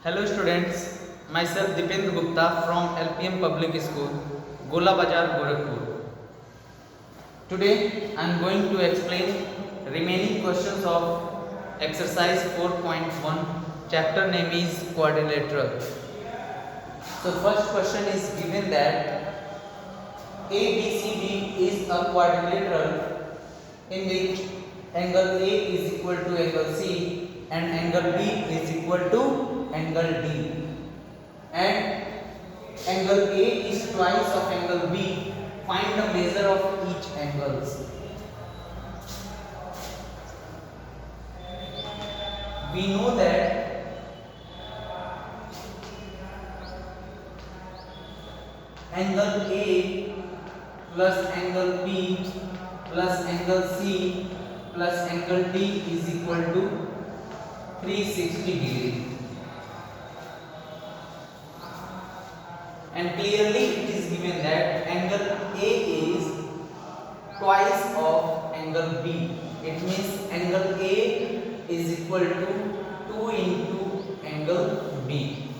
Hello students, myself Dipendra Gupta from LPM Public School, Gola Bazar, Gorakhpur. Today I am going to explain remaining questions of exercise 4.1, chapter name is quadrilateral. So first question is given that ABCD is a quadrilateral in which angle A is equal to angle C and angle B is equal to angle D, and angle A is twice of angle B. Find the measure of each angles. We know that angle A plus angle B plus angle C plus angle D is equal to 360 degree. And clearly it is given that angle A is twice of angle B. It means angle A is equal to 2 into angle B.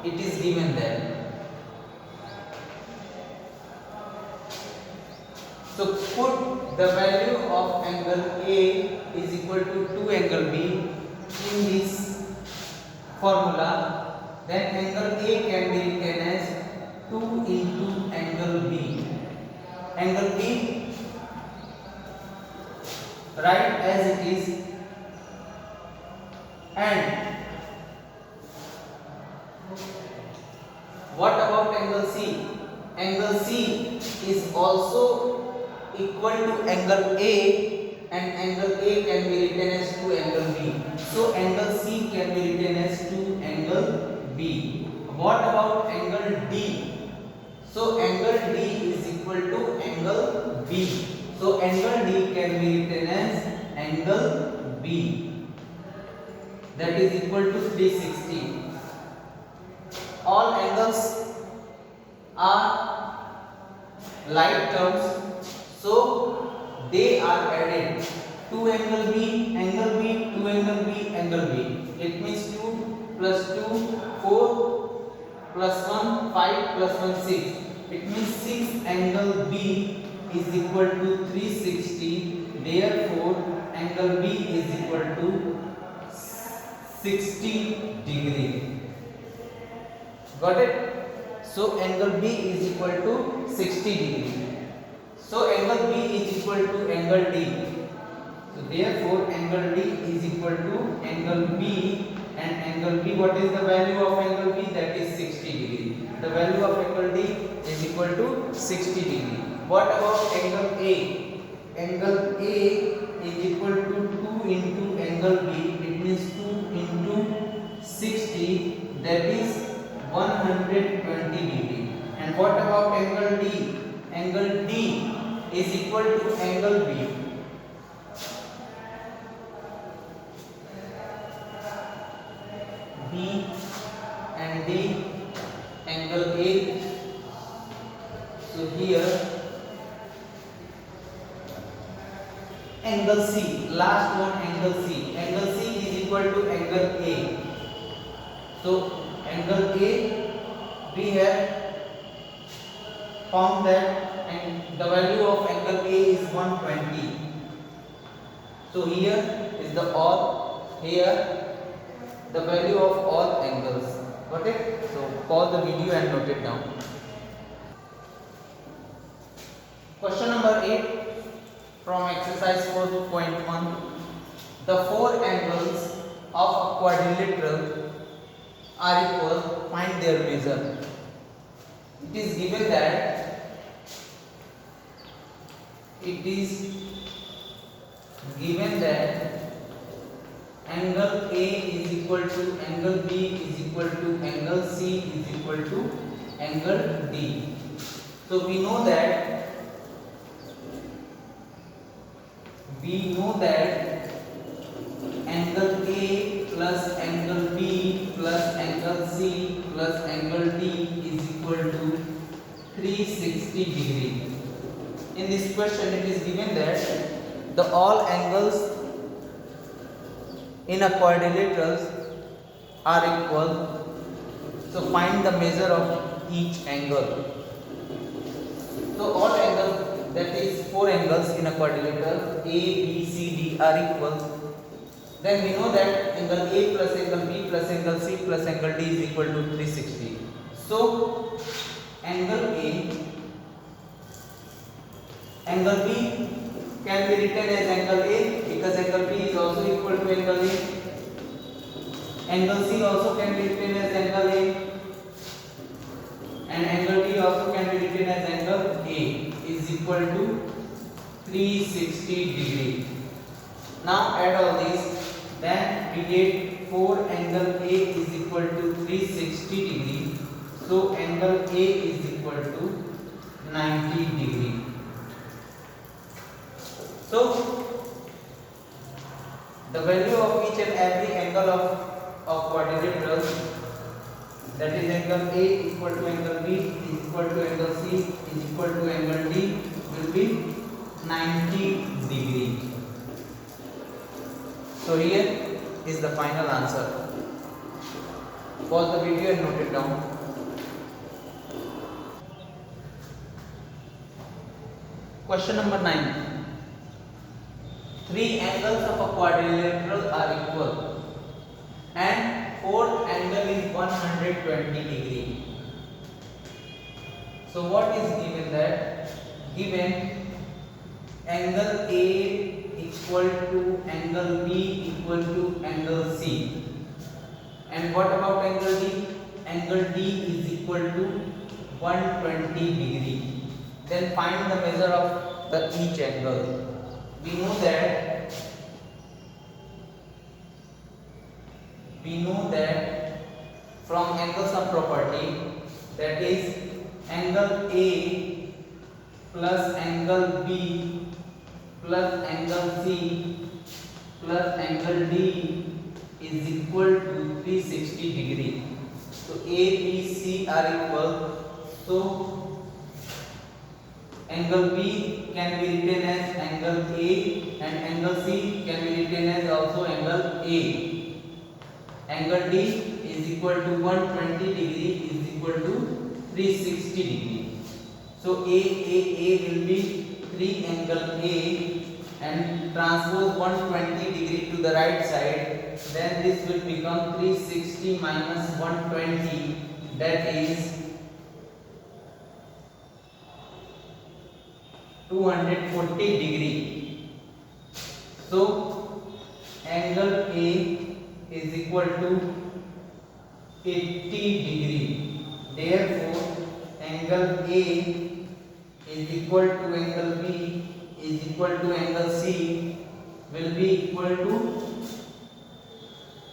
It is given there. So put the value of angle A is equal to 2 angle B in this formula, then angle A can be written as 2 into angle B. Angle B, write as it is, and what about angle C? Angle C is also equal to angle A, and angle A can be written as 2 angle B. So angle C can be written as 2 angle B. What about angle D? So angle D is equal to angle B. So angle D can be written as angle B. That is equal to 360. All angles are like terms, so they are added. 2 angle B, 2 angle B, angle B. It means 2 plus 2, 4 plus 1, 5 plus 1, 6. It means 6 angle B is equal to 360. Therefore, angle B is equal to 60 degree. Got it? So angle B is equal to 60 degree. So angle B is equal to angle D. So therefore angle D is equal to angle B, and angle B, what is the value of angle B? That is 60 degree. The value of angle D is equal to 60 degree. What about angle A? Angle A is equal to 2 into angle B. It means 2 into 60, that is 120 degree. And what about angle D? Angle D is equal to angle B. B and D, angle A. So here angle C, last one angle C. Angle C is equal to angle A. So angle A, we have found that, and the value of angle A is 120. So here is the all, here the value of all angles. Got it? So pause the video and note it down. Question number 8 from exercise 4.1. The four angles of a quadrilateral are equal. Find their measure. It is given that angle A is equal to angle B is equal to angle C is equal to angle D. So we know that angle A plus angle B plus angle C plus angle D is equal to 360 degree. In this question it is given that the all angles in a quadrilateral are equal, so find the measure of each angle. So all angles, that is four angles in a quadrilateral A, B, C, D are equal. Then we know that angle A plus angle B plus angle C plus angle D is equal to 360. So angle A, angle B can be written as angle A because angle B is also equal to angle A. Angle C also can be written as angle A, and angle D also can be written as angle A is equal to 360 degree. Now add all these, then we get 4 angle A is equal to 360 degree. So angle A is equal to 90 degree. So the value of each and every angle of quadrilateral, that is angle A equal to angle B is equal to angle C is equal to angle D will be 90 degree. So here is the final answer. Pause the video and note it down. Question number 9. Three angles of a quadrilateral are equal and fourth angle is 120 degree. So what is given that? Given angle A equal to angle B equal to angle C. And what about angle D? Angle D is equal to 120 degree. Then find the measure of each angle. We know that from angle sum property, that is angle A plus angle B plus angle C plus angle D is equal to 360 degree. So A, B, C are equal. So angle B can be written as angle A and angle C can be written as also angle A. Angle D is equal to 120 degree is equal to 360 degree. So A will be 3 angle A and transpose 120 degree to the right side. Then this will become 360 minus 120, that is 240 degree. So angle A is equal to 80 degree. Therefore angle A is equal to angle B is equal to angle C will be equal to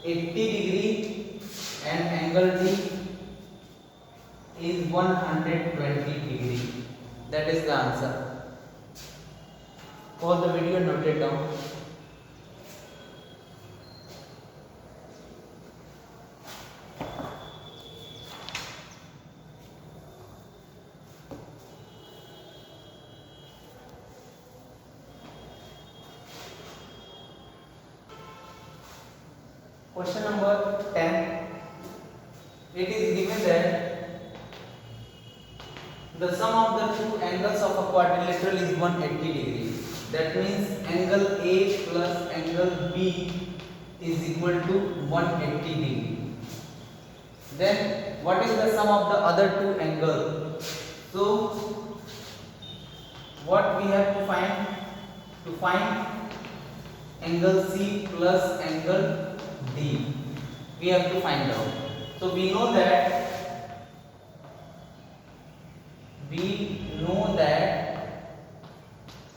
80 degree and angle D is 120 degree. That is the answer. Pause the video and note it down. Question number 10. It is given that the sum of the two angles of a quadrilateral is 180 degree. That means angle A plus angle B is equal to 180 degree. Then what is the sum of the other two angles? So what we have to find? To find angle C plus angle D, we have to find out. So we know that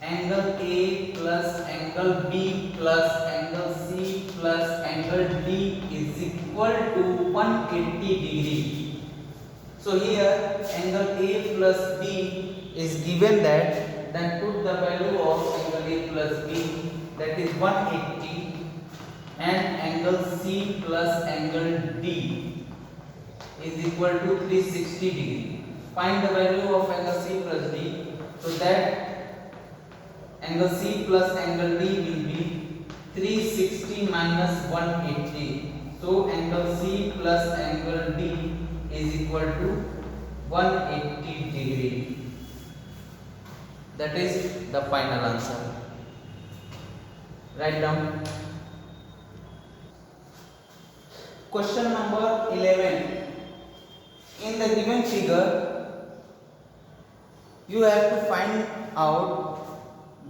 angle A plus angle B plus angle C plus angle D is equal to 180 degree. So here angle A plus B is given that, then put the value of angle A plus B, that is 180, and angle C plus angle D is equal to 360 degree. Find the value of angle C plus D. So that angle C plus angle D will be 360 minus 180. So So angle C plus angle D is equal to 180 degree. That is the final answer. Write down. Question number 11. In the given figure, you have to find out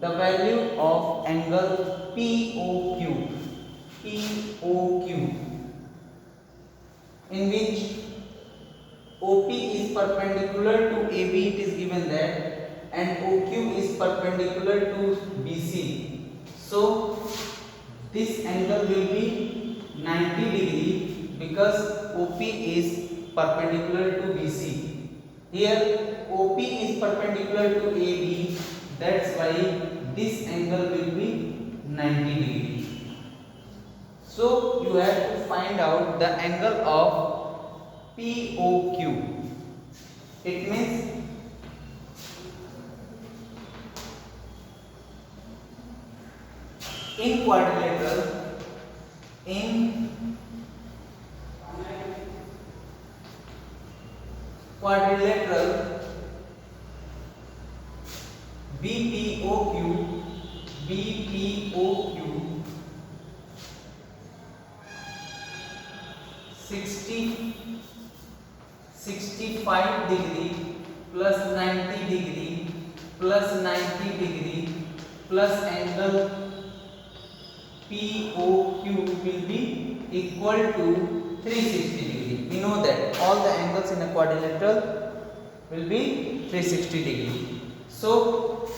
the value of angle POQ. POQ, in which OP is perpendicular to AB, it is given that, and OQ is perpendicular to BC. So this angle will be 90 degree because OP is perpendicular to BC. Here OP is perpendicular to AB, that's why this angle will be 90 degree. So you have to find out the angle of POQ. It means in quadrilateral, BPOQ 65 degree plus 90 degree plus 90 degree plus angle POQ will be equal to 360 degree. We know that all the angles in a quadrilateral will be 360 degree. So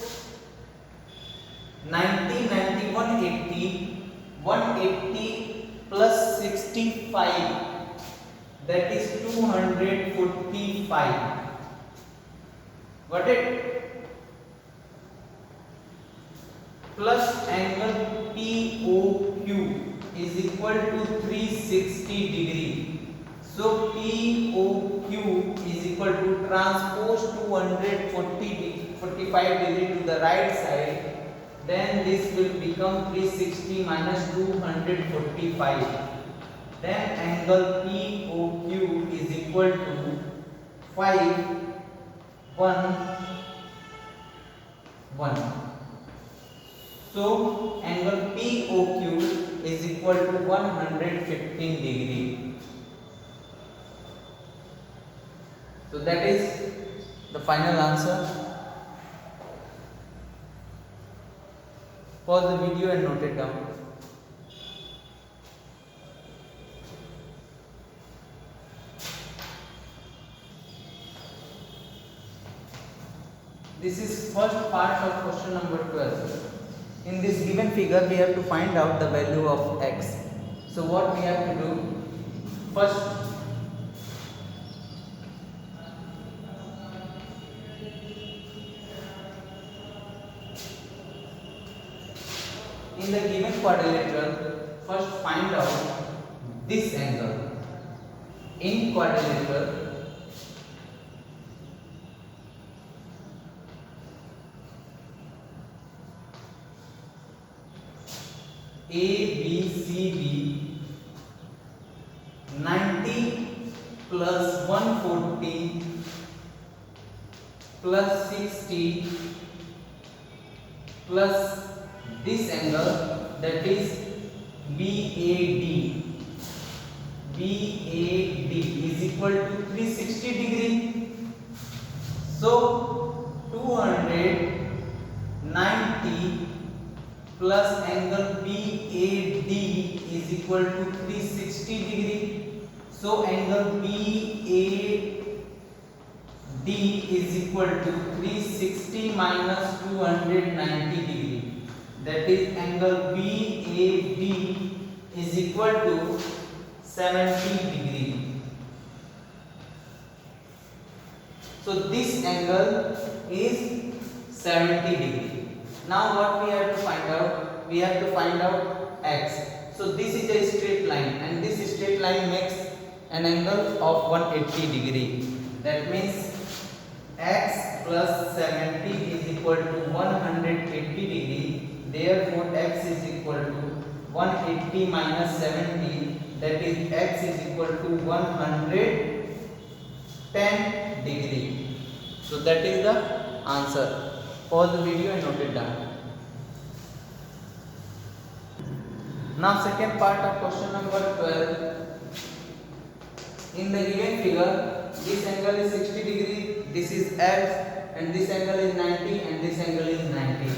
90, 90, 180, 180 plus 65, that is 245. Got it? Plus angle POQ is equal to 360 degree. So POQ is equal to transpose 245 degree to the right side. Then this will become 360 minus 245. Then angle POQ is equal to 5, 1, 1. So angle POQ is equal to 115 degree. So that is the final answer. Pause the video and note it down. This is first part of question number 12. In this given figure, we have to find out the value of x. So what we have to do? First, in the given quadrilateral, first find out this angle. In quadrilateral, ABCD, 90 plus 140 plus 60 plus this angle, that is BAD. BAD is equal to 360 degree. So 290 plus angle BAD is equal to 360 degree. So angle BAD is equal to 360 minus 290 degree. That is angle BAD is equal to 70 degree. So this angle is 70 degree. Now what we have to find out? We have to find out x. So this is a straight line and this straight line makes an angle of 180 degree. That means x plus 70 is equal to 180 degree. Therefore x is equal to 180 minus 70, that is x is equal to 110 degree. So that is the answer. Pause the video and note it down. Now second part of question number 12. In the given figure, this angle is 60 degree, this is x, and this angle is 90, and this angle is 90.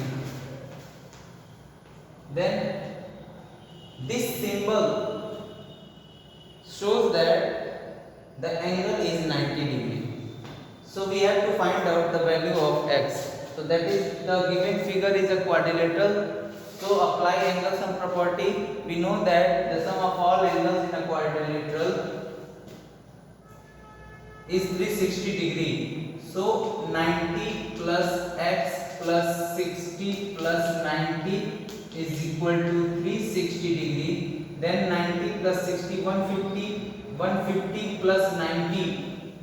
Then this symbol shows that the angle is 90 degree. So we have to find out the value of x. So that is, the given figure is a quadrilateral. So apply angle sum property. We know that the sum of all angles in a quadrilateral is 360 degree. So 90 plus x plus 60 plus 90 is equal to 360 degree. Then 90 plus 60, 150. 150 plus 90,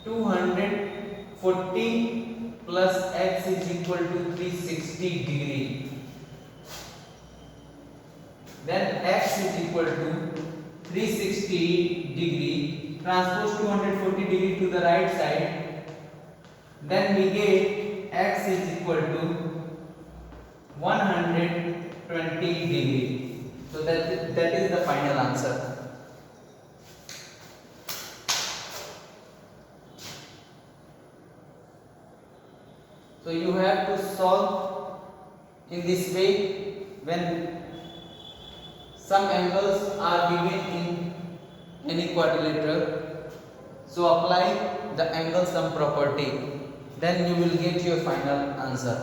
240 plus x is equal to 360 degree. Then x is equal to 360 degree. Transpose 240 degree to the right side. Then we get x is equal to 120 degree. So that is the final answer. So you have to solve in this way when some angles are given in any quadrilateral. So apply the angle sum property, then you will get your final answer.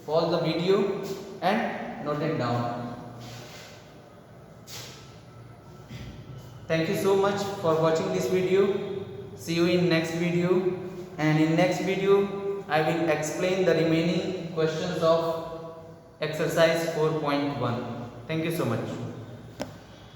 Pause the video and note it down. Thank you so much for watching this video. See you in next video, and in next video I will explain the remaining questions of exercise 4.1. Thank you so much.